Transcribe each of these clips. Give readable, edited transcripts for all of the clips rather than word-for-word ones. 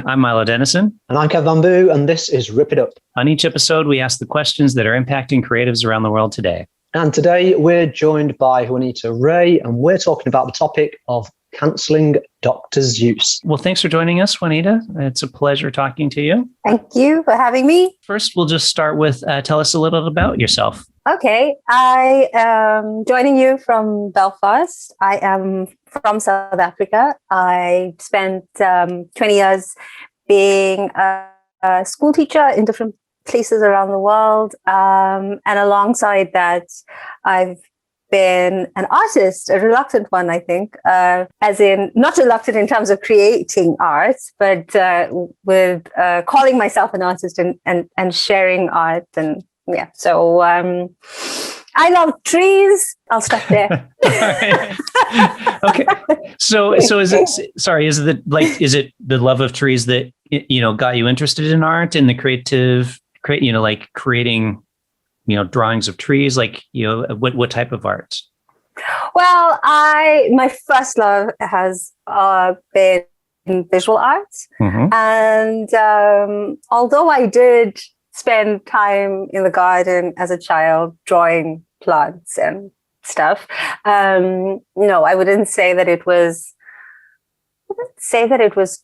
I'm Milo Denison. And I'm Kev Bamboo, and this is Rip It Up. On each episode, we ask the questions that are impacting creatives around the world today. And today we're joined by Juanita Ray, and we're talking about the topic of cancelling Dr. Seuss. Well, thanks for joining us, Juanita. It's a pleasure talking to you. Thank you for having me. First, we'll just start with tell us a little about yourself. Okay, I am joining you from Belfast. I am from South Africa. I spent 20 years being a school teacher in different places around the world. And alongside that, I've been an artist, a reluctant one, I think, as in not reluctant in terms of creating art, but with calling myself an artist and sharing art. And yeah, so I love trees. I'll stop there. Okay. So is it the love of trees that, got you interested in art and the creating, drawings of trees, what type of art? Well, my first love has been visual arts. Mm-hmm. And although I did spend time in the garden as a child drawing plants and stuff, no, I wouldn't say that it was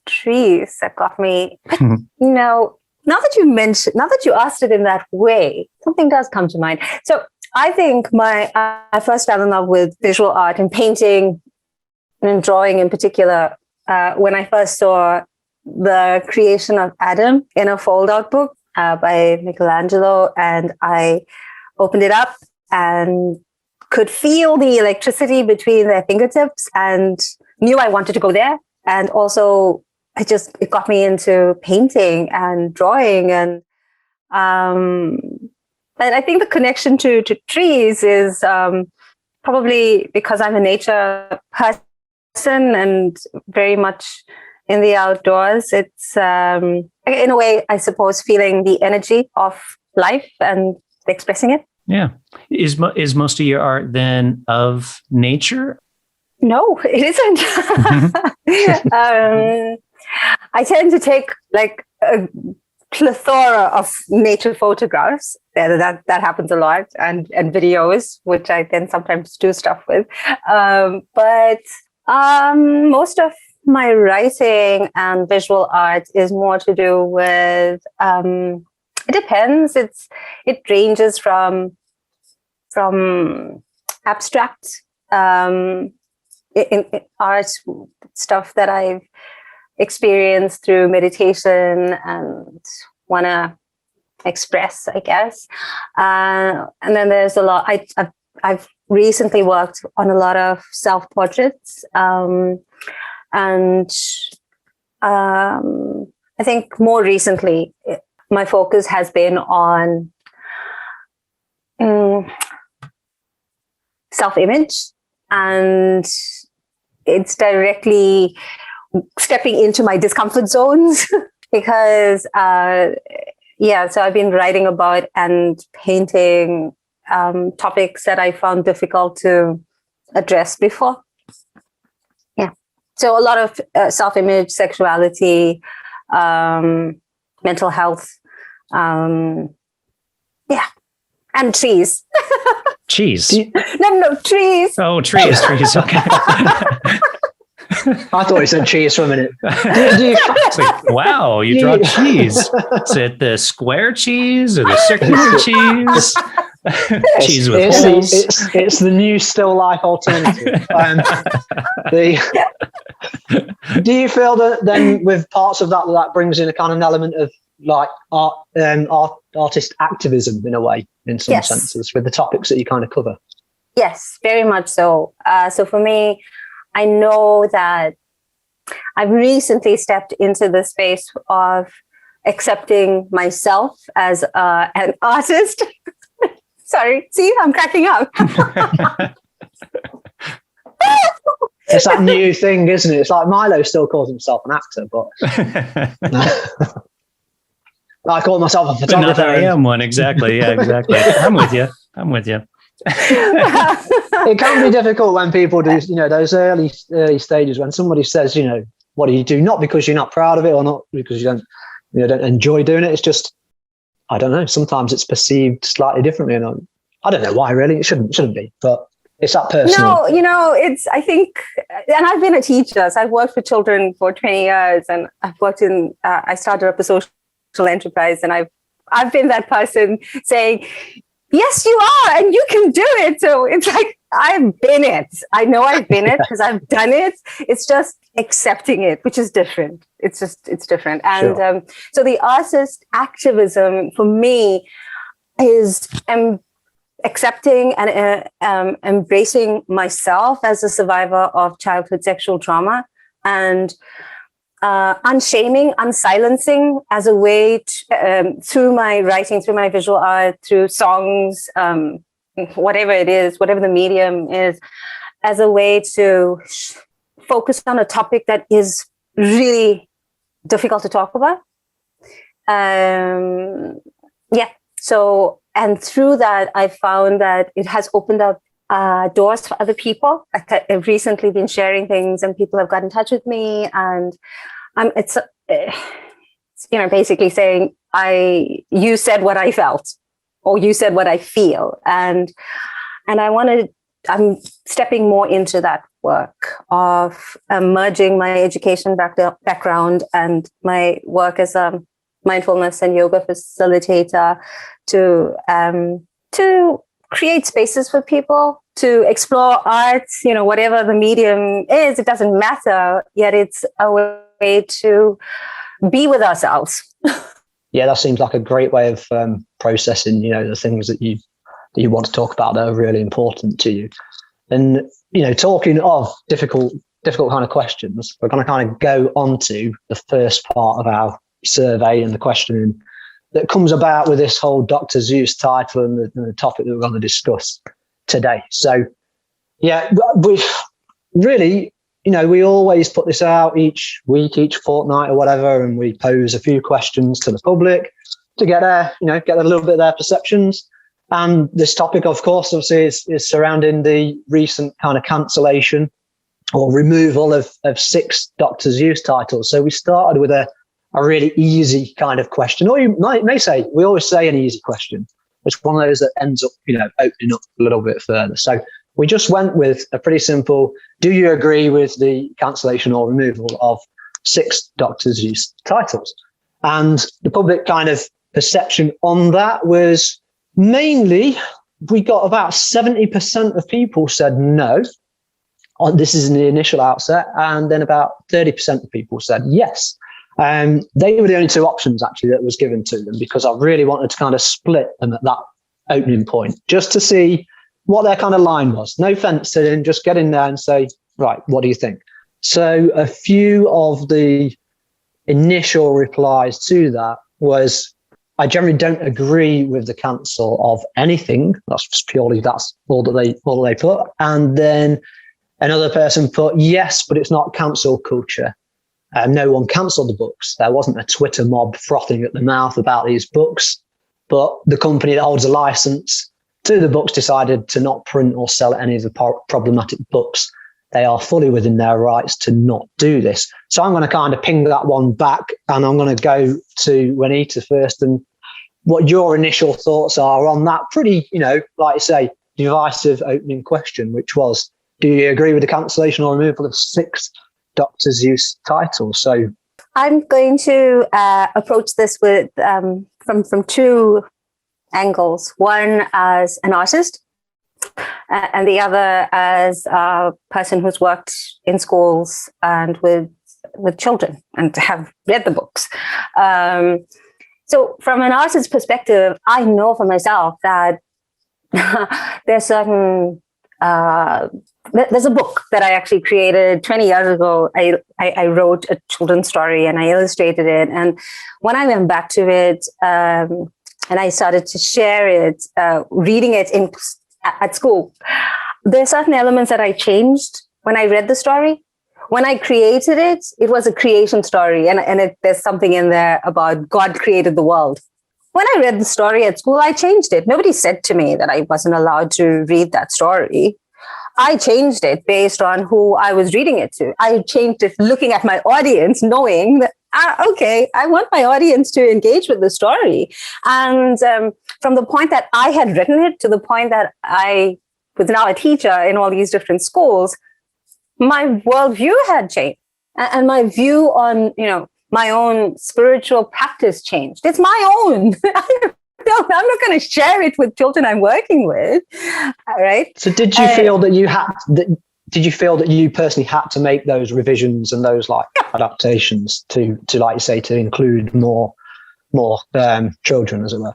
trees that got me. But, now that you asked it in that way, something does come to mind. So I think I first fell in love with visual art and painting and drawing in particular when I first saw the creation of Adam in a fold-out book by Michelangelo, and I opened it up and could feel the electricity between their fingertips and knew I wanted to go there. And also, it got me into painting and drawing. And I think the connection to trees is probably because I'm a nature person and very much in the outdoors. It's, in a way, I suppose, feeling the energy of life and expressing it. Yeah. Is most of your art then of nature? No, it isn't. I tend to take a plethora of nature photographs. That happens a lot, and videos, which I then sometimes do stuff with. But most of my writing and visual art is more to do with. It depends. It ranges from abstract in art stuff that I've experienced through meditation and want to express, I guess. And then there's a lot. I've recently worked on a lot of self-portraits, and I think more recently my focus has been on self-image, and it's directly stepping into my discomfort zones because, so I've been writing about and painting topics that I found difficult to address before. Yeah. So a lot of self-image, sexuality, mental health, and trees. Cheese? No, trees. Oh, trees. Okay. I thought you said cheese for a minute. It's like, wow, you draw cheese. Is it the square cheese or the circular cheese? Cheese with holes. It's the new still life alternative. Do you feel that then with parts of that brings in a kind of element of like artist activism in a way, in some senses, with the topics that you kind of cover? Yes, very much so. So for me, I know that I've recently stepped into the space of accepting myself as an artist. Sorry, see, I'm cracking up. It's that new thing, isn't it? It's like Milo still calls himself an actor, but I call myself a photographer. But not that I am one, exactly. Yeah, exactly. I'm with you. It can be difficult when people do, those early stages when somebody says, what do you do? Not because you're not proud of it or not because you don't enjoy doing it. It's just, I don't know. Sometimes it's perceived slightly differently. And I don't know why, really. It shouldn't be, but it's that personal. No, I think, and I've been a teacher. So I've worked with children for 20 years, and I've worked I started up a social enterprise, and I've been that person saying, yes, you are, and you can do it. So it's like, I've been it. I know I've been it because I've done it. It's just accepting it, which is different. It's different. And Sure. So the artist activism for me is accepting and embracing myself as a survivor of childhood sexual trauma, and unshaming, unsilencing as a way to, through my writing, through my visual art, through songs, whatever it is, whatever the medium is, as a way to focus on a topic that is really difficult to talk about. So, and through that, I found that it has opened up doors for other people. I've recently been sharing things, and people have got in touch with me, and it's basically saying, you said what I felt, or you said what I feel, and I'm stepping more into that work of merging my education background and my work as a mindfulness and yoga facilitator to create spaces for people to explore art, whatever the medium is, it doesn't matter, yet it's a way to be with ourselves. Yeah, that seems like a great way of processing, the things that you want to talk about that are really important to you. And, talking of difficult kind of questions, we're going to kind of go on to the first part of our survey and the questioning that comes about with this whole Dr. Seuss title and the topic that we're going to discuss today. So, yeah, we really, we always put this out each week, each fortnight or whatever, and we pose a few questions to the public to get a little bit of their perceptions. And this topic, of course, obviously is surrounding the recent kind of cancellation or removal of 6 Dr. Seuss titles. So we started with a really easy kind of question, or you may say, we always say an easy question. It's one of those that ends up, opening up a little bit further. So we just went with a pretty simple, do you agree with the cancellation or removal of 6 Dr. Seuss titles? And the public kind of perception on that was mainly, we got about 70% of people said no. This is in the initial outset. And then about 30% of people said yes. They were the only 2 options actually that was given to them, because I really wanted to kind of split them at that opening point just to see what their kind of line was. No offense to them, just get in there and say, right, what do you think? So a few of the initial replies to that was, I generally don't agree with the cancel of anything. That's all that they put. And then another person put, yes, but it's not cancel culture. No one cancelled the books. There wasn't a Twitter mob frothing at the mouth about these books, but the company that holds a license to the books decided to not print or sell any of the problematic books. They are fully within their rights to not do this. So I'm going to kind of ping that one back, and I'm going to go to Juanita first, and what your initial thoughts are on that pretty, like you say, divisive opening question, which was, do you agree with the cancellation or removal of 6 Dr. Seuss titles? So I'm going to approach this with from 2 angles. One as an artist, and the other as a person who's worked in schools and with children and have read the books. So from an artist's perspective, I know for myself that there's certain there's a book that I actually created 20 years ago. I wrote a children's story and I illustrated it. And when I went back to it and I started to share it, reading it at school, there are certain elements that I changed when I read the story. When I created it, it was a creation story. And there's something in there about God created the world. When I read the story at school, I changed it. Nobody said to me that I wasn't allowed to read that story. I changed it based on who I was reading it to. I changed it looking at my audience, knowing that, okay, I want my audience to engage with the story. And from the point that I had written it to the point that I was now a teacher in all these different schools, my worldview had changed. And my view on, my own spiritual practice changed. It's my own. I'm not going to share it with children I'm working with, right? So, did you feel that you personally had to make those revisions and those adaptations to like you say, to include more children, as it were?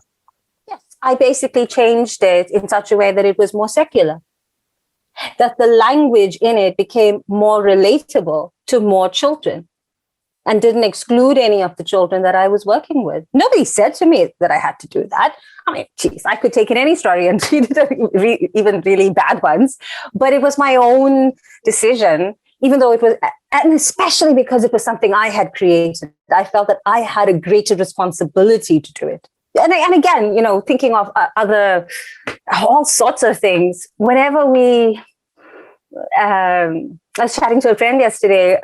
Yes, I basically changed it in such a way that it was more secular, that the language in it became more relatable to more children, and didn't exclude any of the children that I was working with. Nobody said to me that I had to do that. I mean, geez, I could take in any story and read it, even really bad ones, but it was my own decision, even though it was, and especially because it was something I had created. I felt that I had a greater responsibility to do it. And again, thinking of all sorts of things, whenever I was chatting to a friend yesterday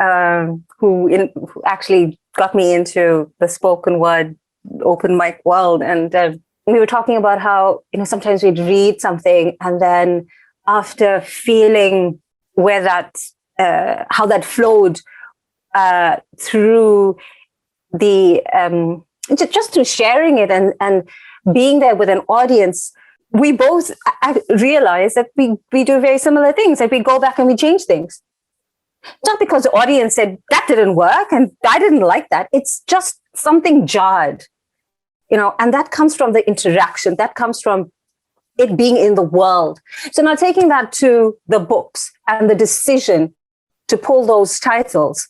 who actually got me into the spoken word open mic world. And we were talking about how, sometimes we'd read something and then after feeling where that, how that flowed through the, just through sharing it and being there with an audience, we both realize that we do very similar things, that we go back and we change things. Not because the audience said that didn't work and I didn't like that. It's just something jarred, and that comes from the interaction. That comes from it being in the world. So now taking that to the books and the decision to pull those titles,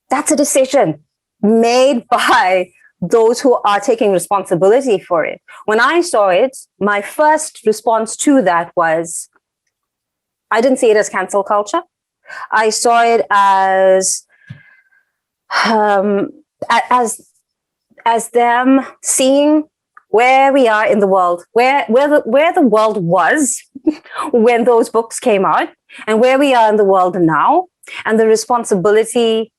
that's a decision made by those who are taking responsibility for it. When I saw it, my first response to that was, I didn't see it as cancel culture. I saw it as them seeing where we are in the world, where the world was when those books came out, and where we are in the world now, and the responsibility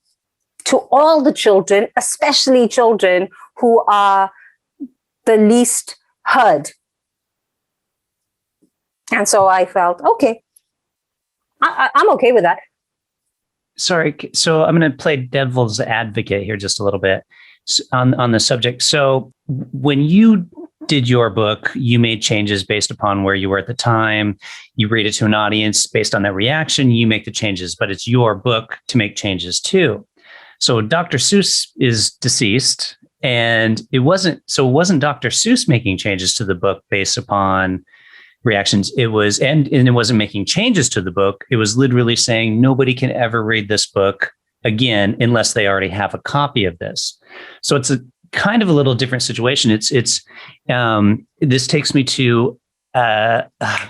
to all the children, especially children who are the least heard. And so I felt, okay, I'm okay with that. Sorry. So I'm going to play devil's advocate here just a little bit on the subject. So when you did your book, you made changes based upon where you were at the time. You read it to an audience based on that reaction. You make the changes, but it's your book to make changes too. So Dr. Seuss is deceased, and it wasn't Dr. Seuss making changes to the book based upon reactions. It was, and it wasn't making changes to the book. It was literally saying nobody can ever read this book again unless they already have a copy of this. So it's a kind of a little different situation. This takes me to I'm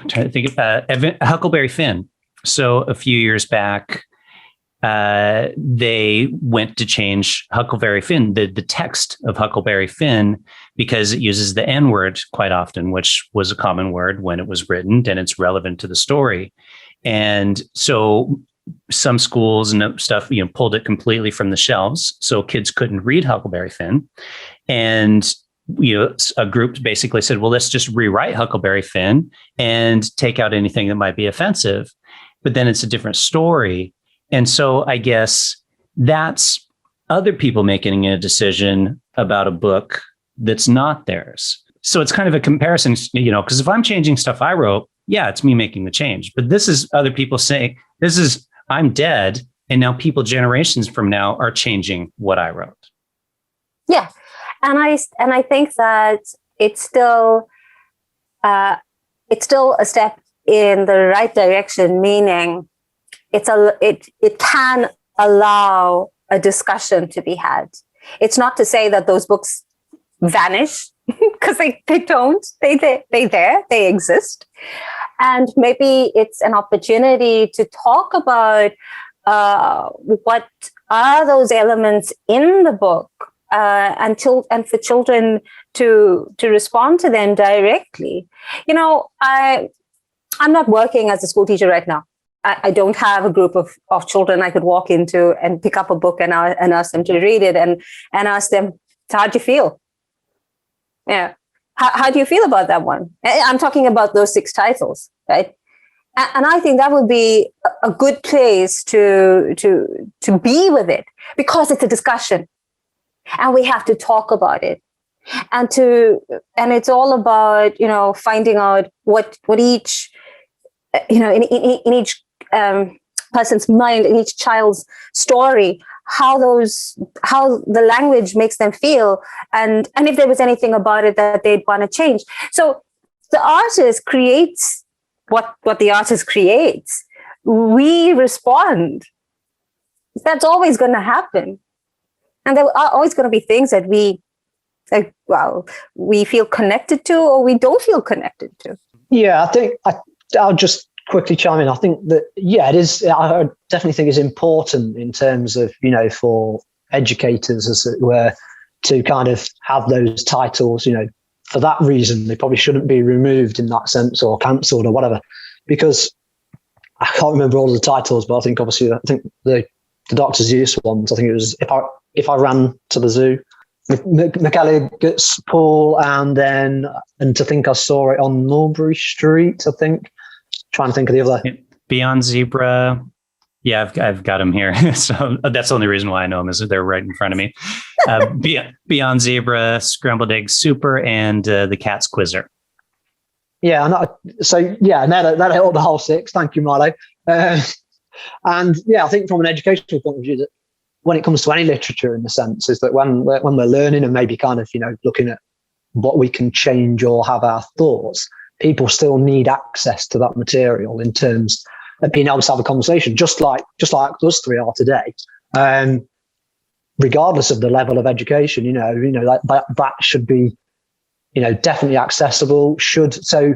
trying to think of Huckleberry Finn. So a few years back, they went to change Huckleberry Finn, the text of Huckleberry Finn, because it uses the N word quite often, which was a common word when it was written, and it's relevant to the story. And so some schools and stuff, pulled it completely from the shelves, so kids couldn't read Huckleberry Finn. And a group basically said, well, let's just rewrite Huckleberry Finn and take out anything that might be offensive. But then it's a different story. And so I guess that's other people making a decision about a book that's not theirs. So it's kind of a comparison, because if I'm changing stuff I wrote, yeah, it's me making the change. But this is other people saying, I'm dead. And now people generations from now are changing what I wrote. Yeah. And I think that it's still a step in the right direction, meaning it can allow a discussion to be had. It's not to say that those books vanish, because they don't. They exist. And maybe it's an opportunity to talk about what are those elements in the book, and for children to respond to them directly. I'm not working as a school teacher right now. I don't have a group of children I could walk into and pick up a book and ask them to read it and ask them, how do you feel? Yeah. How do you feel about that one? I'm talking about those 6 titles, right? And I think that would be a good place to be with it, because it's a discussion and we have to talk about it. And it's all about, finding out what each, in each person's mind, in each child's story, how the language makes them feel, and if there was anything about it that they'd want to change. So the artist creates what the artist creates. We respond. That's always going to happen, and there are always going to be things that we feel connected to, or we don't feel connected to. Yeah, I think I'll just quickly chime in. I think that, it is. I definitely think it's important in terms of, for educators, as it were, to kind of have those titles. For that reason, they probably shouldn't be removed in that sense or cancelled or whatever. Because I can't remember all of the titles, but I think the Dr. Seuss ones. I think it was if I ran to the zoo, McElligot's Pool, and to think I saw it on Mulberry Street. I think. Trying to think of the other. Beyond Zebra. Yeah, I've got them here. So that's the only reason why I know them, is that they're right in front of me. Beyond Zebra, Scrambled Egg Super, and the Cat's Quizzer. Yeah, and that hit up the whole 6. Thank you, Milo. And yeah, I think from an educational point of view, that when it comes to any literature, in the sense, is that when we're learning and maybe kind of looking at what we can change or have our thoughts, people still need access to that material in terms of being able to have a conversation, just like us 3 are today. Regardless of the level of education, that should be, definitely accessible. So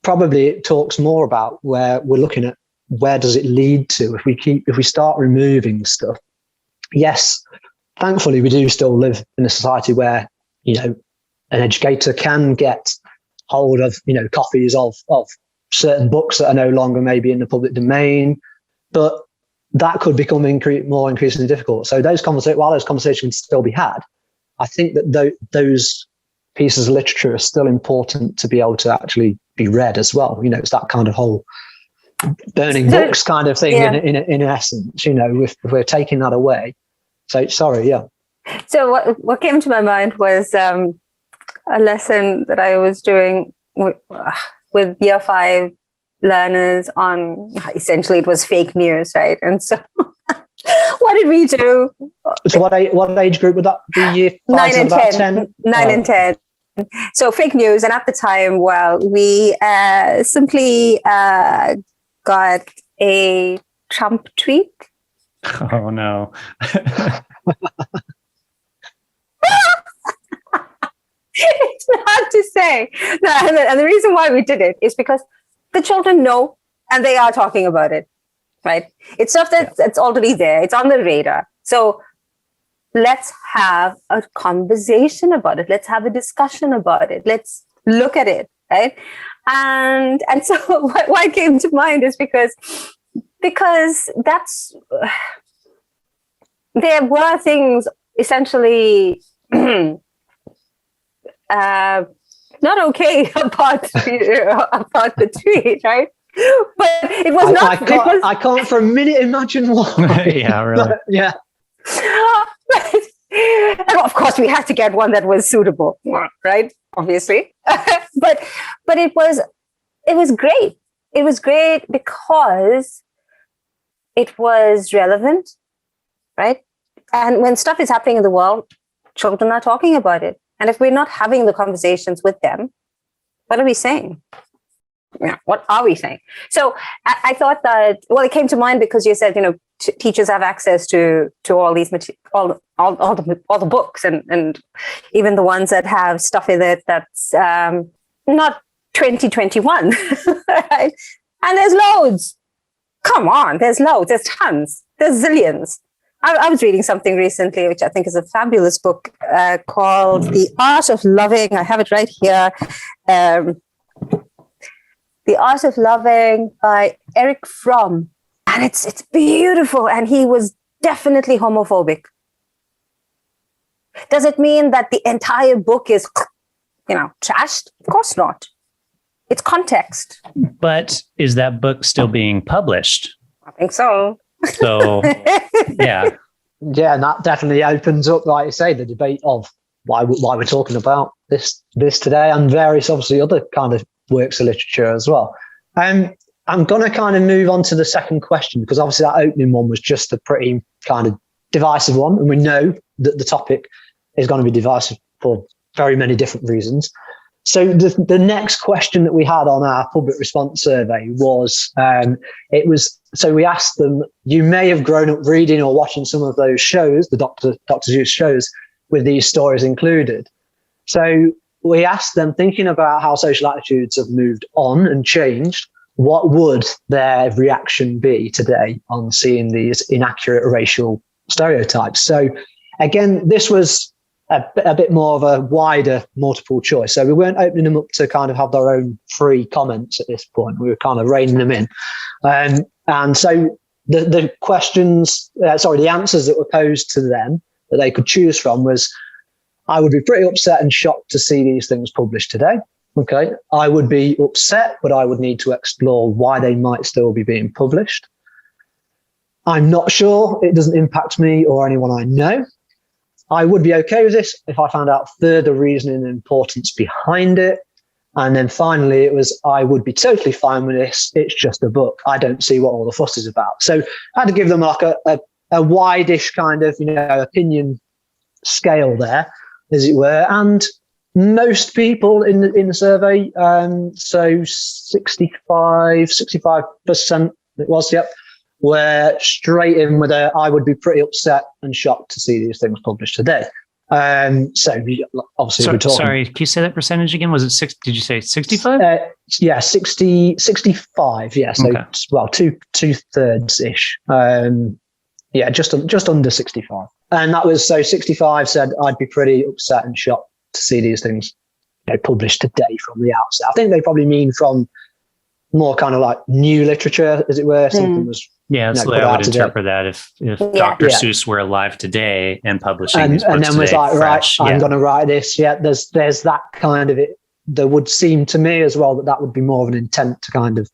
probably it talks more about where we're looking at, where does it lead to if we start removing stuff. Yes, thankfully we do still live in a society where, an educator can get hold of, copies of certain books that are no longer maybe in the public domain, but that could become more increasingly difficult. So while those conversations can still be had, I think that those pieces of literature are still important to be able to actually be read as well. It's that kind of whole burning books kind of thing, in essence, if we're taking that away. So, sorry, yeah. So what came to my mind was a lesson that I was doing with year 5 learners on, essentially it was fake news, right? And so what did we do? So what age group would that be? Year 5 9 and 10. 9 and 10. So fake news. And at the time, we simply got a Trump tweet. Oh, no. It's hard to say. No, and the reason why we did it is because the children know, and they are talking about it, right? It's stuff that's already there. It's on the radar. So let's have a conversation about it. Let's have a discussion about it. Let's look at it, right? And so what came to mind is because that's there were things essentially not okay about the tweet, right? But it was I can't for a minute imagine why. Yeah, really. Yeah. And of course, we had to get one that was suitable, right? Obviously, but it was great. It was great because it was relevant, right? And when stuff is happening in the world, children are talking about it. And if we're not having the conversations with them, what are we saying? Yeah, what are we saying? So I thought that, it came to mind because you said, teachers have access to all these all the books and even the ones that have stuff in it that's not 2021, right? And there's loads. Come on, there's loads. There's tons. There's zillions. I was reading something recently, which I think is a fabulous book called The Art of Loving. I have it right here. The The Art of Loving by Eric Fromm. And it's beautiful. And he was definitely homophobic. Does it mean that the entire book is, trashed? Of course not. It's context. But is that book still being published? I think so. So, yeah. Yeah, and that definitely opens up, like you say, the debate of why we're talking about this today, and various, obviously, other kind of works of literature as well. I'm going to kind of move on to the second question, because obviously that opening one was just a pretty kind of divisive one, and we know that the topic is going to be divisive for very many different reasons. So the next question that we had on our public response survey was, so we asked them, you may have grown up reading or watching some of those shows, the Dr. Seuss shows, with these stories included. So we asked them, thinking about how social attitudes have moved on and changed, what would their reaction be today on seeing these inaccurate racial stereotypes? So again, this was a bit more of a wider multiple choice. So we weren't opening them up to kind of have their own free comments at this point. We were kind of reining them in. And so the questions, the answers that were posed to them that they could choose from was, I would be pretty upset and shocked to see these things published today. Okay. I would be upset, but I would need to explore why they might still be being published. I'm not sure. It doesn't impact me or anyone I know. I would be okay with this if I found out further reasoning and importance behind it. And then finally, it was, I would be totally fine with this. It's just a book. I don't see what all the fuss is about. So I had to give them like a wide-ish kind of, opinion scale there, as it were. And most people in the survey, so 65% it was, yep, were straight in with I would be pretty upset and shocked to see these things published today. So obviously we're talking. Sorry, can you say that percentage again? Was it six? Did you say 65? Yeah, 65. Yeah, so okay. Well, two thirds ish. Yeah, just under 65. And that was, so 65 said I'd be pretty upset and shocked to see these things published today from the outset. I think they probably mean from more kind of like new literature, as it were. Something was. Yeah, that's the way I would interpret that. If Dr. Seuss were alive today and publishing these books and then today, was like, fresh, right, I'm going to write this. Yeah, there's that kind of it. There would seem to me as well that would be more of an intent to kind of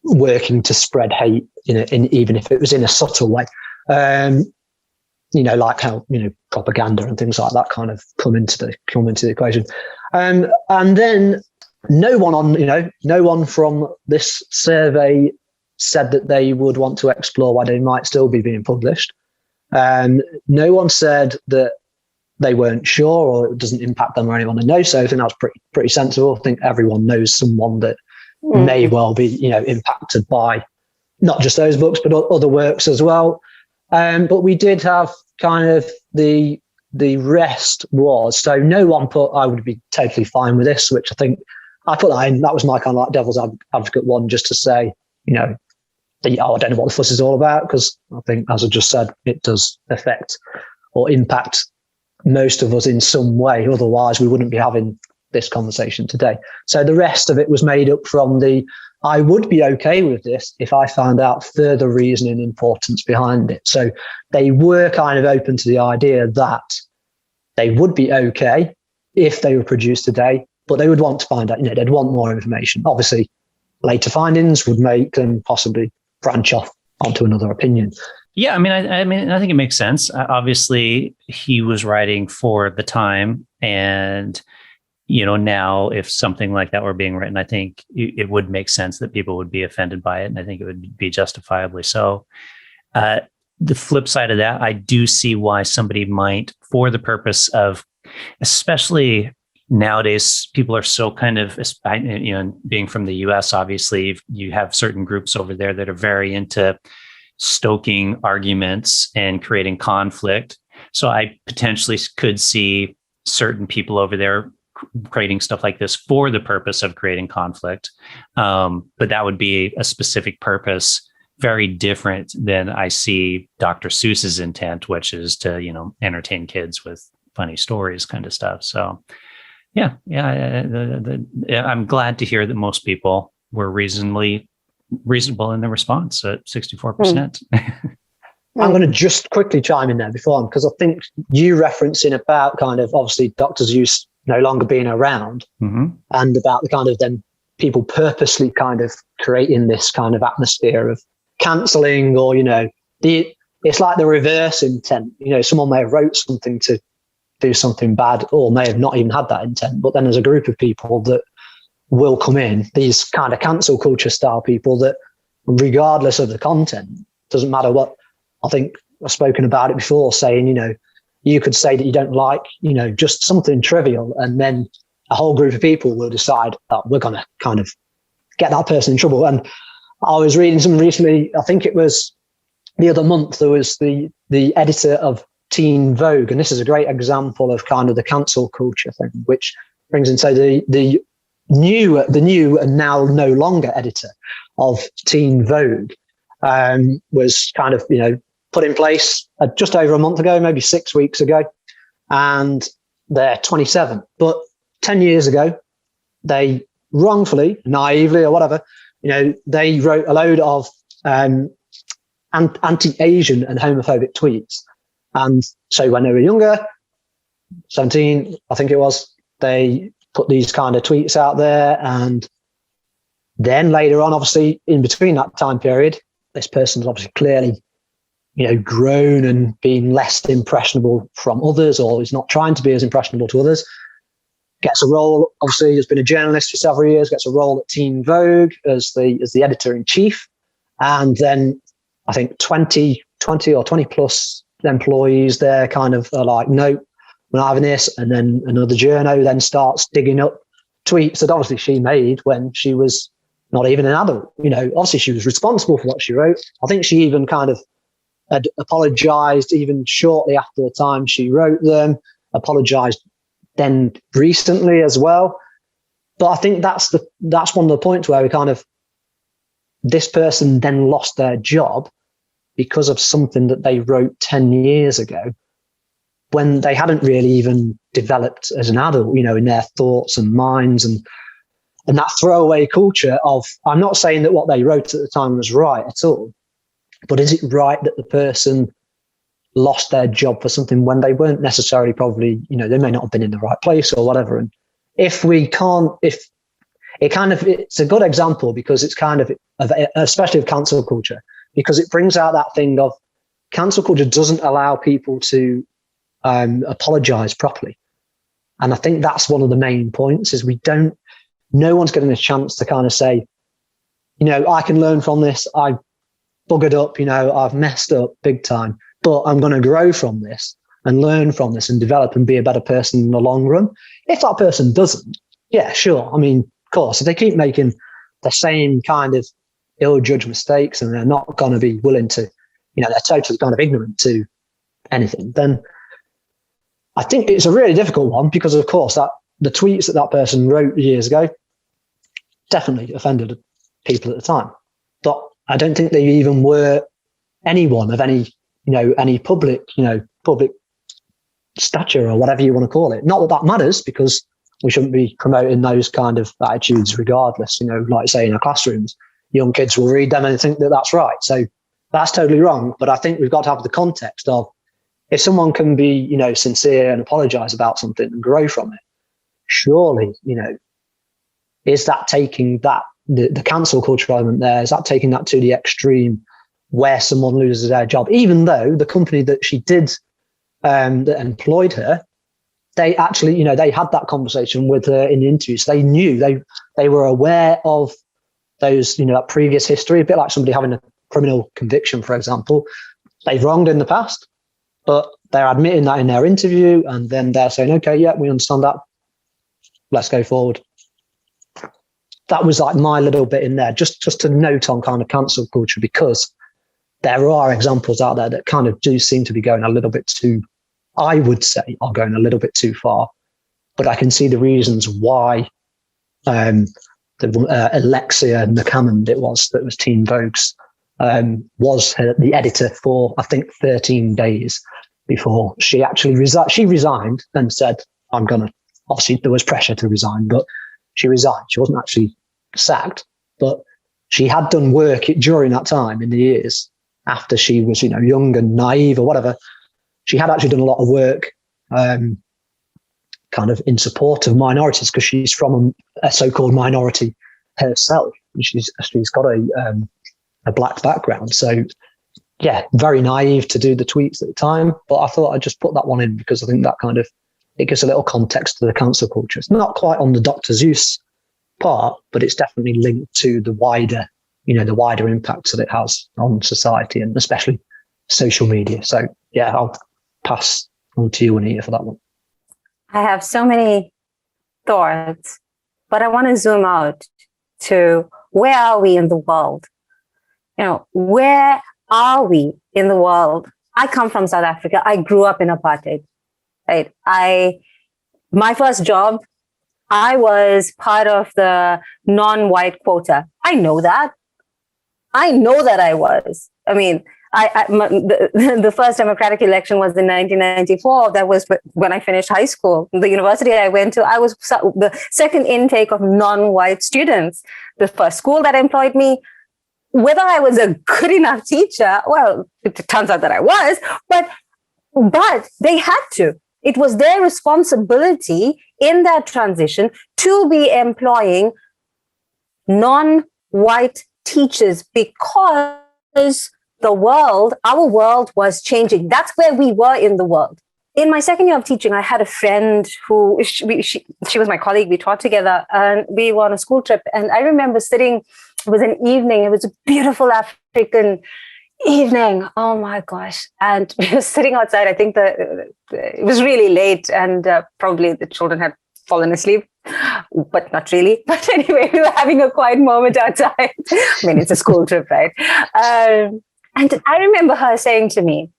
working to spread hate, even if it was in a subtle way. Like how propaganda and things like that kind of come into the equation. And then no one from this survey said that they would want to explore why they might still be being published. No one said that they weren't sure or it doesn't impact them or anyone they know. So I think that's pretty sensible. I think everyone knows someone that may well be, impacted by not just those books, but other works as well. But we did have kind of the rest was, so no one put, I would be totally fine with this, which I think I put that in. That was my kind of like devil's advocate one, just to say, I don't know what the fuss is all about, because I think, as I just said, it does affect or impact most of us in some way. Otherwise, we wouldn't be having this conversation today. So the rest of it was made up from I would be okay with this if I found out further reason and importance behind it. So they were kind of open to the idea that they would be okay if they were produced today, but they would want to find out, they'd want more information. Obviously, later findings would make them possibly branch off onto another opinion. Yeah, I think it makes sense. Obviously, he was writing for the time, and now if something like that were being written, I think it would make sense that people would be offended by it, and I think it would be justifiably so. The flip side of that, I do see why somebody might, for the purpose of, especially nowadays, people are so kind of, being from the US, obviously, you have certain groups over there that are very into stoking arguments and creating conflict. So I potentially could see certain people over there creating stuff like this for the purpose of creating conflict. But that would be a specific purpose, very different than I see Dr. Seuss's intent, which is to, entertain kids with funny stories kind of stuff. So Yeah. I'm glad to hear that most people were reasonable in their response at 64%. I'm going to just quickly chime in there before, because I think you referencing about kind of obviously doctors' use no longer being around, and about the kind of then people purposely kind of creating this kind of atmosphere of cancelling, or, it's like the reverse intent. Someone may have wrote something to do something bad, or may have not even had that intent, but then there's a group of people that will come in, these kind of cancel culture style people that, regardless of the content, doesn't matter what. I think I've spoken about it before, saying, you could say that you don't like, just something trivial, and then a whole group of people will decide that we're going to kind of get that person in trouble. And I was reading something recently, I think it was the other month, there was the editor of Teen Vogue, and this is a great example of kind of the cancel culture thing, which brings in, so the new and now no longer editor of Teen Vogue was kind of, put in place just over a month ago, maybe 6 weeks ago, and they're 27. But 10 years ago, they wrongfully, naively, or whatever, they wrote a load of anti-Asian and homophobic tweets. And so when they were younger, 17, I think it was, they put these kind of tweets out there. And then later on, obviously, in between that time period, this person's obviously clearly grown and been less impressionable from others, or is not trying to be as impressionable to others. Gets a role, obviously, has been a journalist for several years, gets a role at Teen Vogue as the editor-in-chief. And then I think 20 or 20 plus employees there kind of are like, no, we're not having this. And then another journo then starts digging up tweets that obviously she made when she was not even an adult. Obviously she was responsible for what she wrote. I think she even kind of had apologized even shortly after the time she wrote them, apologized then recently as well. But I think that's one of the points where we kind of, this person then lost their job because of something that they wrote 10 years ago, when they hadn't really even developed as an adult, in their thoughts and minds, and that throwaway culture of, I'm not saying that what they wrote at the time was right at all, but is it right that the person lost their job for something when they weren't necessarily probably, they may not have been in the right place or whatever? And it's a good example, because it's kind of especially of cancel culture, because it brings out that thing of cancel culture doesn't allow people to apologize properly. And I think that's one of the main points, is no one's getting a chance to kind of say, I can learn from this. I buggered up, I've messed up big time, but I'm going to grow from this and learn from this and develop and be a better person in the long run. If that person doesn't, yeah, sure. I mean, of course, if they keep making the same kind of ill-judged mistakes and they're not going to be willing to, they're totally kind of ignorant to anything, then I think it's a really difficult one, because of course that the tweets that person wrote years ago definitely offended people at the time. But I don't think they even were anyone of any, any public stature or whatever you want to call it. Not that matters, because we shouldn't be promoting those kind of attitudes regardless. Like say in our classrooms, young kids will read them and think that that's right. So that's totally wrong. But I think we've got to have the context of, if someone can be, sincere and apologize about something and grow from it, surely, is that taking that, the cancel culture element there, is that taking that to the extreme where someone loses their job, even though the company that she did, that employed her, they actually, they had that conversation with her in the interviews. They knew, they were aware of those, that previous history, a bit like somebody having a criminal conviction, for example. They've wronged in the past, but they're admitting that in their interview, and then they're saying, okay, yeah, we understand that. Let's go forward. That was like my little bit in there, just to note on kind of cancel culture, because there are examples out there that kind of do seem to be going a little bit too, I would say, are going a little bit too far. But I can see the reasons why Alexia Nakaman, that was Teen Vogue's, was the editor for, I think, 13 days before she actually resigned and said, I'm going to obviously there was pressure to resign, but she resigned. She wasn't actually sacked, but she had done work during that time in the years after she was, young and naive or whatever. She had actually done a lot of work kind of in support of minorities, because she's from a so-called minority herself. She's got a black background. So yeah, very naive to do the tweets at the time, but I thought I'd just put that one in because I think that kind of, it gives a little context to the cancel culture. It's not quite on the Dr. Seuss part, but it's definitely linked to the wider impacts that it has on society and especially social media. So yeah, I'll pass on to you, Juanita, for that one. I have so many thoughts, but I want to zoom out to where are we in the world? Where are we in the world? I come from South Africa. I grew up in apartheid, right? My first job, I was part of the non-white quota. I know that I was. I mean, the first democratic election was in 1994. That was when I finished high school. The university I went to, I was the second intake of non-white students. The first school that employed me. Whether I was a good enough teacher, well, it turns out that I was, but they had to. It was their responsibility in that transition to be employing non-white teachers because our world was changing. That's where we were in the world. In my second year of teaching, I had a friend who, she was my colleague. We taught together and we were on a school trip. And I remember sitting, it was an evening. It was a beautiful African evening. Oh my gosh. And we were sitting outside. I think it was really late and probably the children had fallen asleep, but not really. But anyway, we were having a quiet moment outside. I mean, it's a school trip, right? And I remember her saying to me,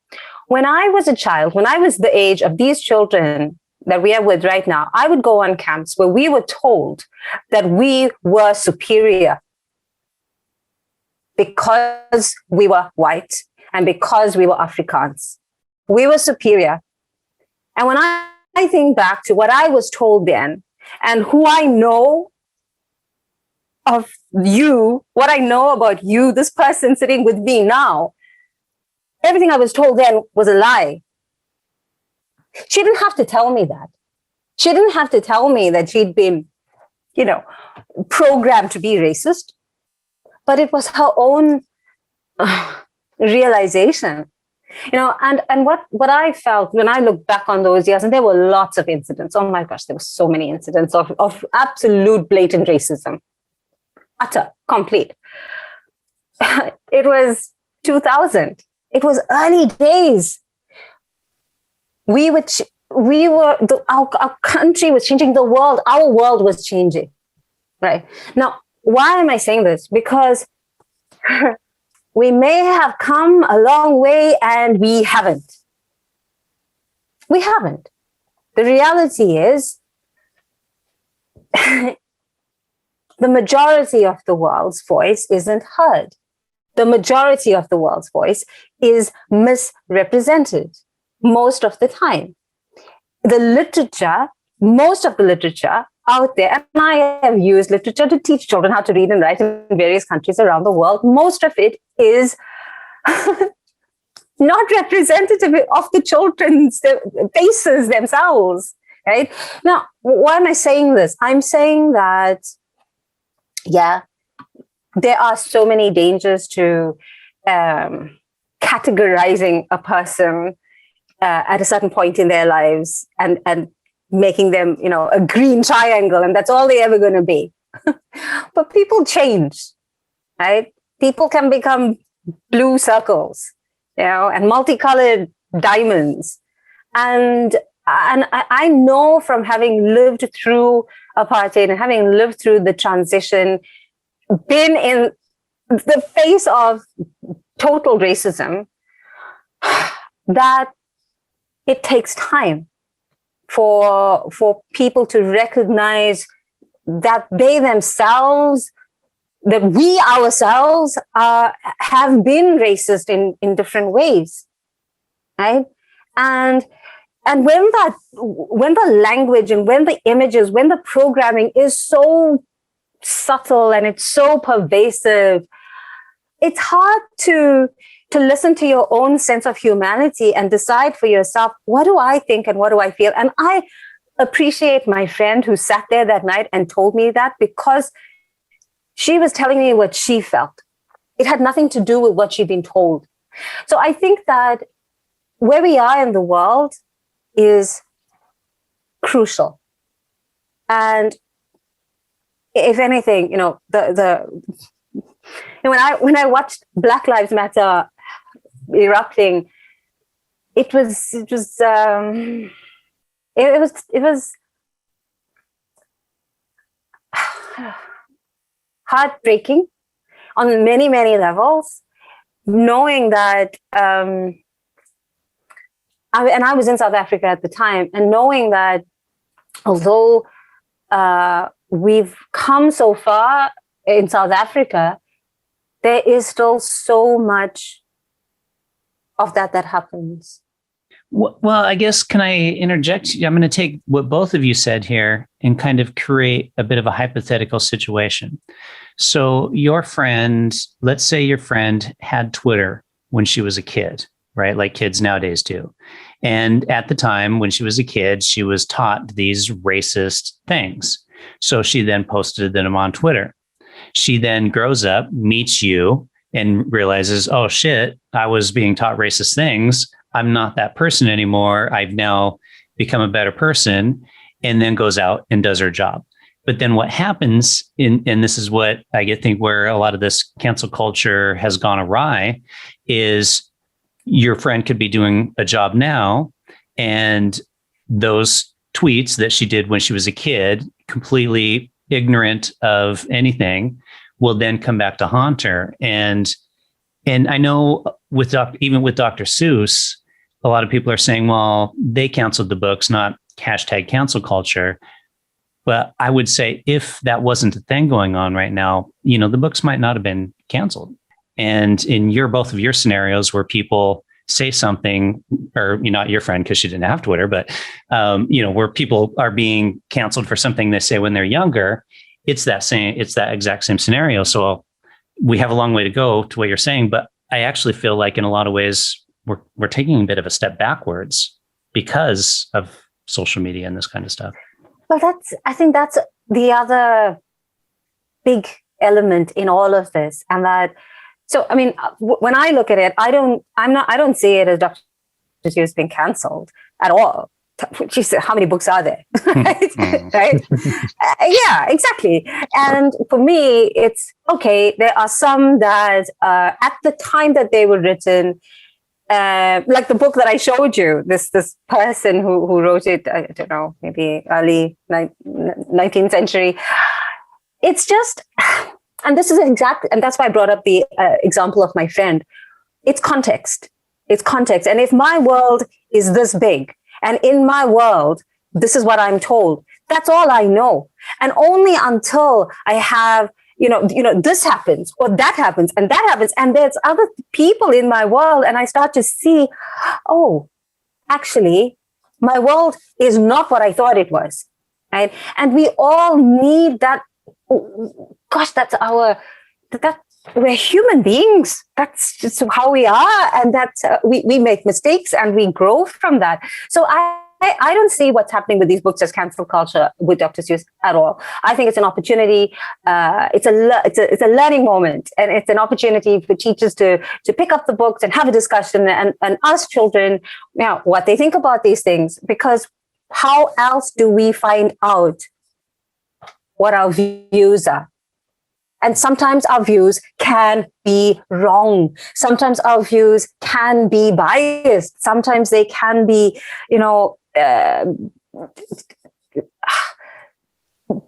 when I was a child, when I was the age of these children that we are with right now, I would go on camps where we were told that we were superior because we were white and because we were Afrikaans. We were superior. And when I think back to what I was told then and who I know of you, what I know about you, this person sitting with me now, everything I was told then was a lie. She didn't have to tell me that. She didn't have to tell me that she'd been, programmed to be racist, but it was her own realization. And what I felt when I look back on those years, and there were lots of incidents. Oh my gosh, there were so many incidents of absolute blatant racism. Utter, complete. It was 2000. It was early days. Our country was changing, the world, our world was changing, right? Now, why am I saying this? Because we may have come a long way and we haven't. We haven't. The reality is the majority of the world's voice isn't heard. The majority of the world's voice is misrepresented most of the time. The literature, most of the literature out there, and I have used literature to teach children how to read and write in various countries around the world. Most of it is not representative of the children's faces themselves, right? Now, why am I saying this? I'm saying that, yeah, there are so many dangers to categorizing a person at a certain point in their lives and making them, a green triangle, and that's all they're ever going to be. But people change, right? People can become blue circles, and multicolored diamonds. And I know from having lived through apartheid and having lived through the transition, been in the face of total racism, that it takes time for people to recognize that they themselves, that we ourselves have been racist in different ways, right? And And when the language and when the images, when the programming is so subtle and it's so pervasive, it's hard to listen to your own sense of humanity and decide for yourself, what do I think and what do I feel? And I appreciate my friend who sat there that night and told me that, because she was telling me what she felt. It had nothing to do with what she'd been told. So I think that where we are in the world is crucial. And if anything, when I watched Black Lives Matter erupting, it was heartbreaking on many, many levels, knowing that, I was in South Africa at the time, and knowing that although we've come so far in South Africa, there is still so much of that happens. Well, I guess, can I interject? I'm going to take what both of you said here and kind of create a bit of a hypothetical situation. So your friend, let's say your friend had Twitter when she was a kid, right? Like kids nowadays do. And at the time when she was a kid, she was taught these racist things. So she then posted them on Twitter. She then grows up, meets you, and realizes, oh shit, I was being taught racist things. I'm not that person anymore. I've now become a better person, and then goes out and does her job. But then what happens, and this is what I think where a lot of this cancel culture has gone awry, is your friend could be doing a job now, and those tweets that she did when she was a kid, completely ignorant of anything, will then come back to haunt her. And I know even with Dr. Seuss, a lot of people are saying, well, they canceled the books, not hashtag cancel culture. But I would say if that wasn't a thing going on right now, the books might not have been canceled. And in both of your scenarios where people say something, or not your friend because she didn't have Twitter, but where people are being canceled for something they say when they're younger, it's that exact same scenario. So we have a long way to go to what you're saying, but I actually feel like in a lot of ways we're taking a bit of a step backwards because of social media and this kind of stuff. Well, I think that's the other big element in all of this. And that, so, I mean, when I look at it, I don't see it as Dr. Seuss being canceled at all. She said, how many books are there? Right? Right? Yeah, exactly. And for me, it's okay. There are some that at the time that they were written, like the book that I showed you, this person who wrote it, I don't know, maybe early 19th century. It's just, and this is and that's why I brought up the example of my friend. It's context. It's context. And if my world is this big, and in my world, this is what I'm told, that's all I know. And only until I have, this happens or that happens and that happens, and there's other people in my world, and I start to see, oh, actually, my world is not what I thought it was, right? And we all need that. Gosh, we're human beings. That's just how we are, and that's we make mistakes and we grow from that. So I don't see what's happening with these books as cancel culture with Dr. Seuss at all. I think it's an opportunity. It's a learning moment, and it's an opportunity for teachers to pick up the books and have a discussion and ask children what they think about these things. Because how else do we find out what our views are? And sometimes our views can be wrong. Sometimes our views can be biased. Sometimes they can be,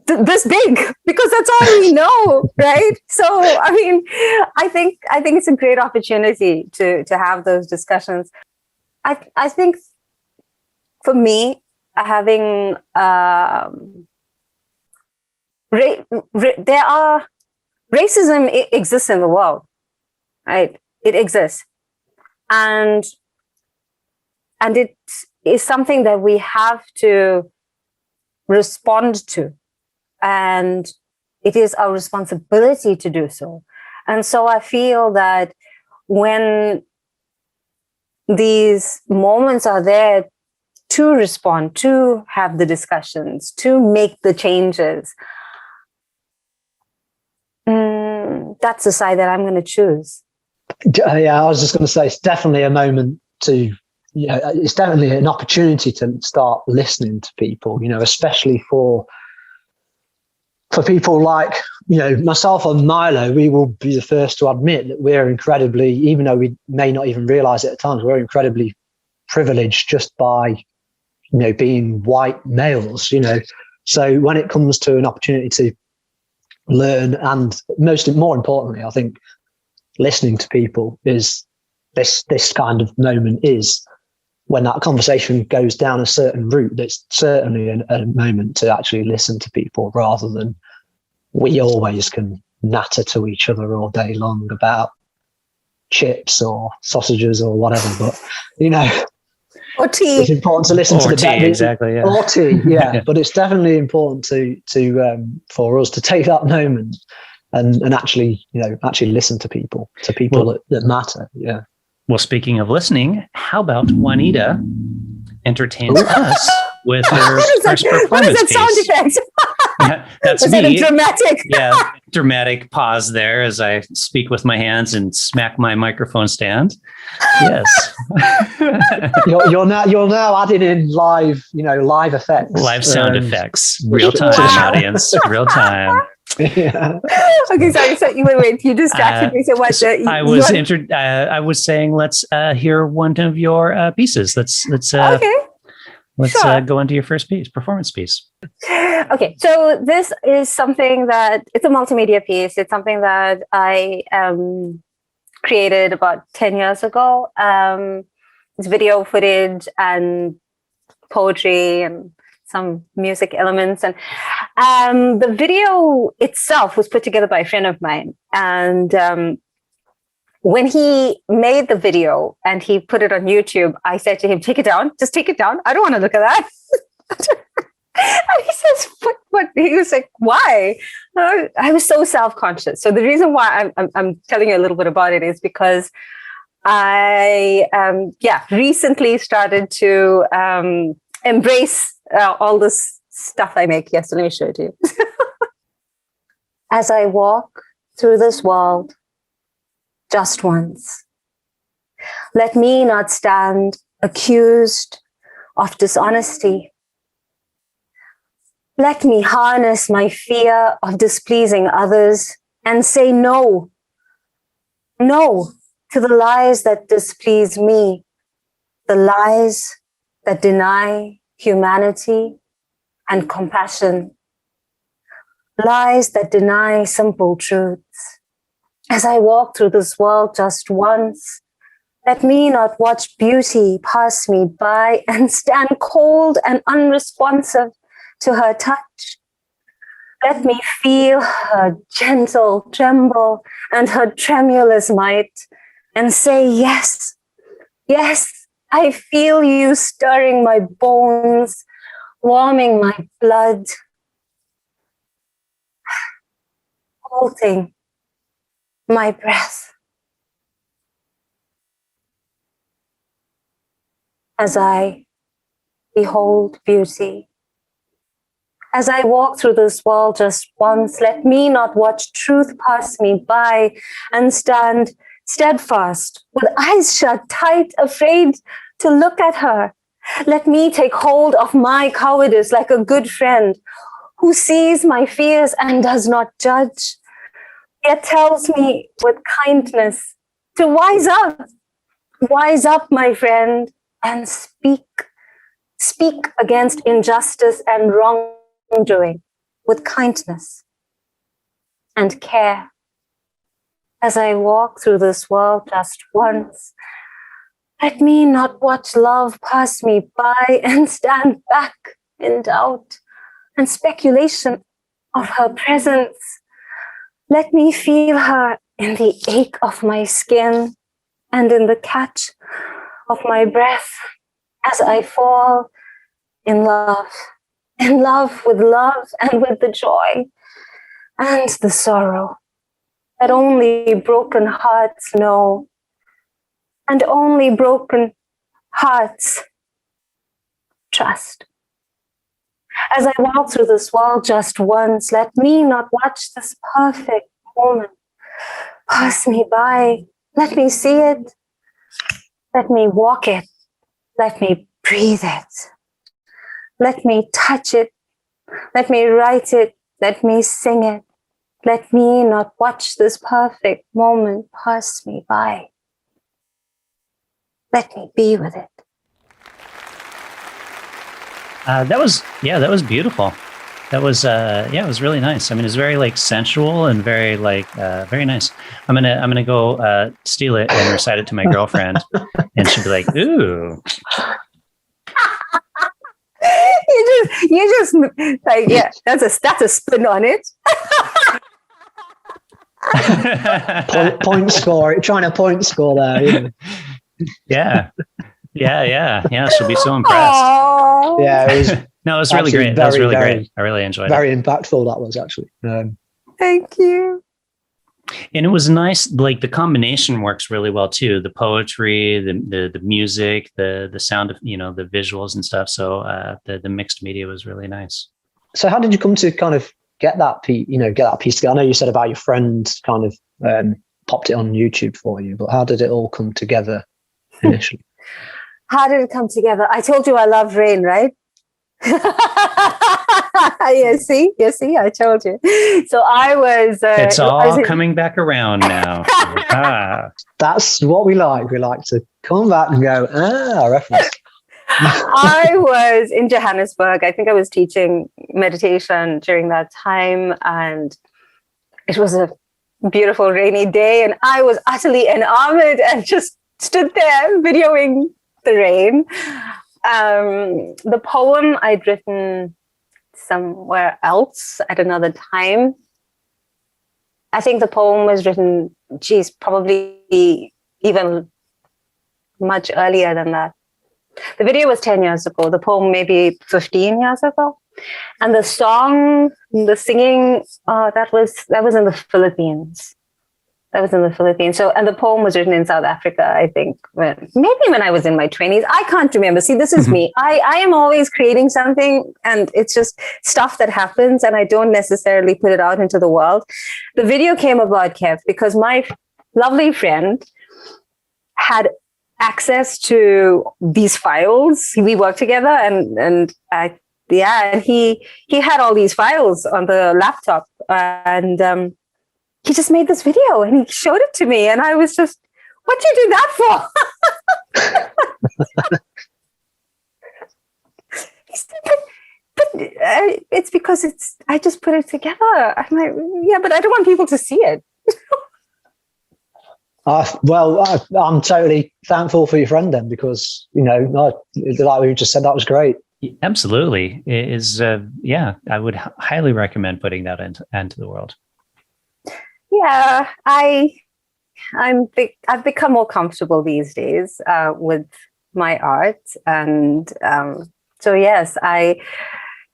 this big, because that's all we know, right? So, I mean, I think it's a great opportunity to have those discussions. I think for me, having racism exists in the world, right? It exists, and is something that we have to respond to. And it is our responsibility to do so. And so I feel that when these moments are there to respond, to have the discussions, to make the changes, that's the side that I'm going to choose. Yeah, I was just going to say, it's definitely a moment to, it's definitely an opportunity to start listening to people, especially for people like, myself and Milo. We will be the first to admit that we're incredibly, even though we may not even realize it at times, we're incredibly privileged just by, being white males, So when it comes to an opportunity to learn, and more importantly, I think listening to people is this kind of moment is when that conversation goes down a certain route. That's certainly a moment to actually listen to people, rather than we always can natter to each other all day long about chips or sausages or whatever. But or tea. It's important to listen to the tea, exactly, yeah. Or tea, yeah. But it's definitely important to for us to take that moment and actually listen to people that matter. Yeah. Well, speaking of listening, how about Juanita entertains us with her first performance What is that piece? sound effect? Yeah, that's Was me. that a dramatic? Yeah, dramatic pause there as I speak with my hands and smack my microphone stand. Yes. you're now adding in live effects, live sound effects, real time, audience, real time. Yeah. Okay, sorry. So wait. You distracted me. So what? I was saying, let's hear one of your pieces. Let's okay. Let's sure. Go into your first performance piece. Okay, so this is something that it's a multimedia piece. It's something that I created about 10 years ago. It's video footage and poetry and some music elements. And the video itself was put together by a friend of mine. And when he made the video and he put it on YouTube, I said to him, take it down. Just take it down. I don't want to look at that. And he says, what? He was like, why? I was so self-conscious. So the reason why I'm telling you a little bit about it is because I recently started to embrace all this stuff I make. Yes, so let me show it to you. As I walk through this world just once, let me not stand accused of dishonesty. Let me harness my fear of displeasing others and say no to the lies that displease me, the lies that deny humanity and compassion, lies that deny simple truths. As I walk through this world just once, let me not watch beauty pass me by and stand cold and unresponsive to her touch. Let me feel her gentle tremble and her tremulous might and say, yes, I feel you stirring my bones, warming my blood, halting my breath as I behold beauty. As I walk through this world just once, let me not watch truth pass me by and stand steadfast, with eyes shut tight, afraid to look at her. Let me take hold of my cowardice like a good friend who sees my fears and does not judge, yet tells me with kindness to wise up, my friend, and speak against injustice and wrongdoing with kindness and care. As I walk through this world just once, let me not watch love pass me by and stand back in doubt and speculation of her presence. Let me feel her in the ache of my skin and in the catch of my breath as I fall in love with love and with the joy and the sorrow that only broken hearts know, and only broken hearts trust. As I walk through this world just once, let me not watch this perfect moment pass me by. Let me see it. Let me walk it. Let me breathe it. Let me touch it. Let me write it. Let me sing it. Let me not watch this perfect moment pass me by. Let me be with it. That was beautiful. That was it was really nice. I mean, it's very like sensual and very like very nice. I'm gonna go steal it and recite it to my girlfriend, and she'll be like, "Ooh." You just like, yeah, that's a spin on it. Point score, trying to point score there. Yeah. She'll be so impressed. Aww. Yeah, it was. No, it was really great. That was really great. I really enjoyed it. Very impactful, that was actually. Thank you. And it was nice. Like the combination works really well too. The poetry, the music, the sound of, the visuals and stuff. So the mixed media was really nice. So how did you come to kind of get that piece together? I know you said about your friend kind of popped it on YouTube for you, but how did it all come together initially? How did it come together? I told you I love rain, right? You see, I told you. So I was. It's all coming back around now. That's what we like. We like to come back and go, reference. I was in Johannesburg. I think I was teaching meditation during that time, and it was a beautiful rainy day, and I was utterly enamored and just stood there videoing the rain. The poem I'd written somewhere else at another time. I think the poem was written, probably even much earlier than that. The video was 10 years ago. The poem maybe 15 years ago. And the song, the singing, that was in the Philippines. So, and the poem was written in South Africa, I think, maybe when I was in my 20s. I can't remember. See, this is me. I am always creating something, and it's just stuff that happens, and I don't necessarily put it out into the world. The video came about, Kev, because my lovely friend had access to these files. We worked together, and he had all these files on the laptop, and he just made this video and he showed it to me, and I was just, what'd you do that for? He said, but it's because I just put it together. I'm like, yeah, but I don't want people to see it. I'm totally thankful for your friend then, because, like we just said, that was great. Absolutely. It is, I would highly recommend putting that into the world. Yeah, I've become more comfortable these days with my art, and so yes,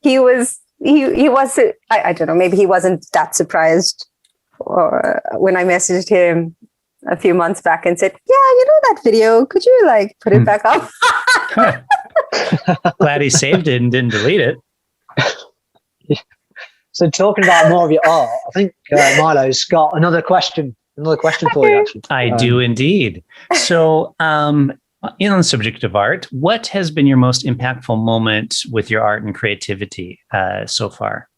he was I don't know, maybe he wasn't that surprised when I messaged him a few months back and said, yeah, that video, could you put it back up? Glad he saved it and didn't delete it. So talking about more of your art, I think Milo's got another question for you, actually. I do indeed. So on the subject of art, what has been your most impactful moment with your art and creativity so far?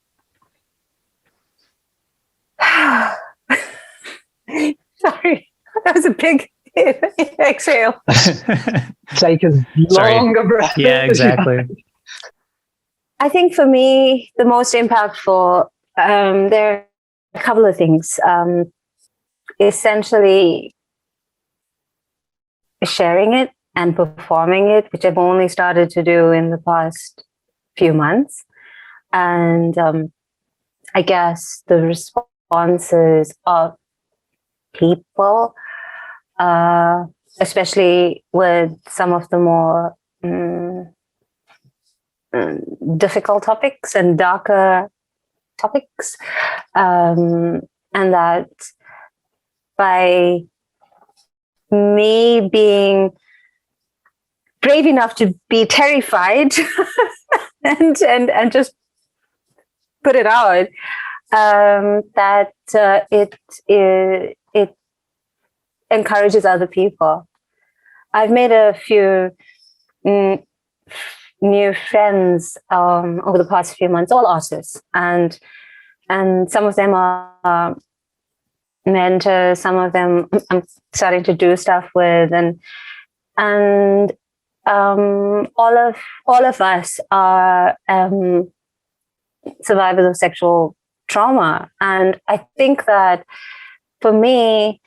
Sorry, that was a big exhale. Take a longer breath. Yeah, exactly. I think for me, the most impactful, there are a couple of things. Essentially, sharing it and performing it, which I've only started to do in the past few months. And I guess the responses of people, especially with some of the more difficult topics and darker topics, and that by me being brave enough to be terrified and just put it out, that it encourages other people. I've made a few new friends over the past few months, all artists, and some of them are mentors, some of them I'm starting to do stuff with, and all of us are survivors of sexual trauma. And I think that for me,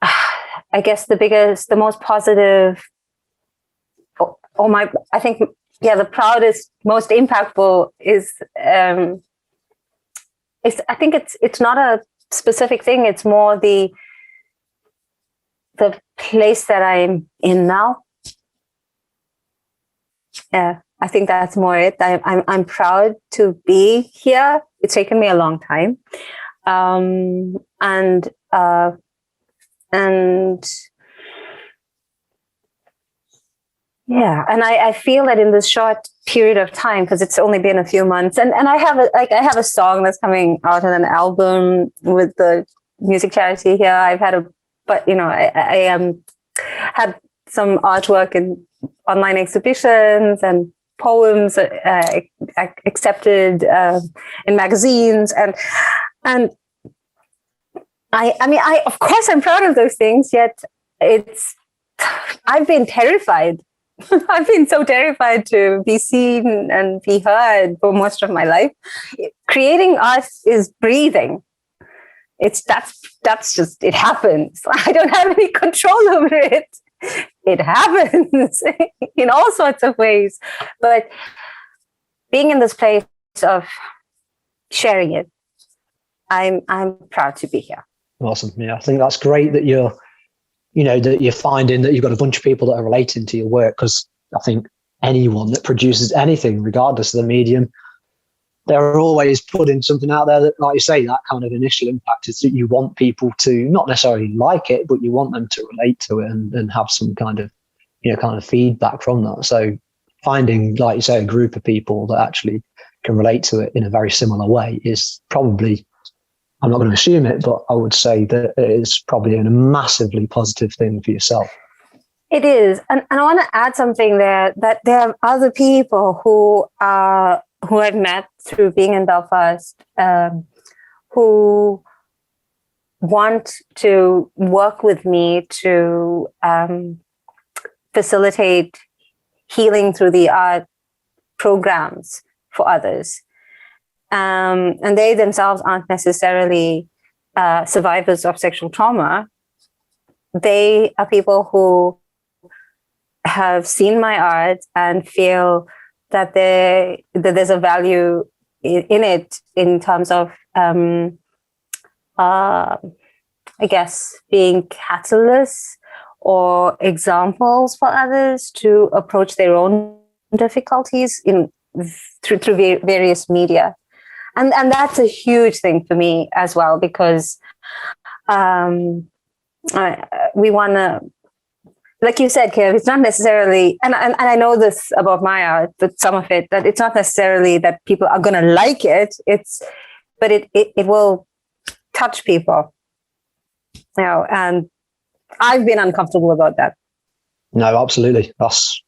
I guess the most positive, the proudest, most impactful is I think it's not a specific thing. It's more the place that I'm in now. Yeah, I think that's more it. I'm proud to be here. It's taken me a long time, and yeah, and I feel that in this short period of time, because it's only been a few months, and I have a song that's coming out on an album with the music charity here. I had some artwork in online exhibitions and poems accepted in magazines, and I of course I'm proud of those things. Yet I've been terrified. I've been so terrified to be seen and be heard for most of my life. Creating art is breathing. That's just, it happens. I don't have any control over it. It happens in all sorts of ways. But being in this place of sharing it, I'm proud to be here. Awesome. Yeah, I think that's great that you're finding that you've got a bunch of people that are relating to your work, because I think anyone that produces anything, regardless of the medium, they're always putting something out there that, like you say, that kind of initial impact is that you want people to not necessarily like it, but you want them to relate to it and have some kind of feedback from that. So finding, like you say, a group of people that actually can relate to it in a very similar way is probably, I'm not going to assume it, but I would say that it is probably a massively positive thing for yourself. It is. And I want to add something there, that there are other people who I've met through being in Belfast, who want to work with me to facilitate healing through the art programs for others. And they themselves aren't necessarily survivors of sexual trauma. They are people who have seen my art and feel that there's a value in it in terms of, I guess, being catalysts or examples for others to approach their own difficulties through various media. And that's a huge thing for me as well, because we want to, like you said, Kev, it's not necessarily, and I know this about my art, that some of it, that it's not necessarily that people are going to like it. But it will touch people, and I've been uncomfortable about that. No, absolutely. It's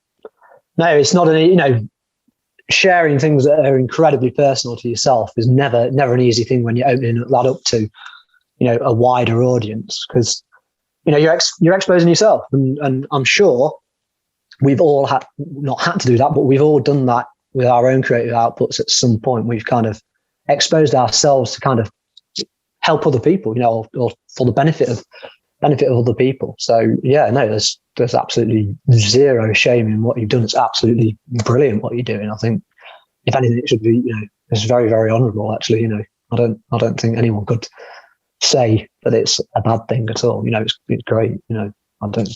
not sharing things that are incredibly personal to yourself is never an easy thing when you're opening that up to, a wider audience, because, you're exposing yourself. And I'm sure we've all not had to do that, but we've all done that with our own creative outputs at some point. We've kind of exposed ourselves to kind of help other people, or for the benefit of other people. So yeah, no, there's absolutely zero shame in what you've done. It's absolutely brilliant what you're doing. I think if anything, it should be, it's very, very honourable. Actually, I don't think anyone could say that it's a bad thing at all. It's great. I don't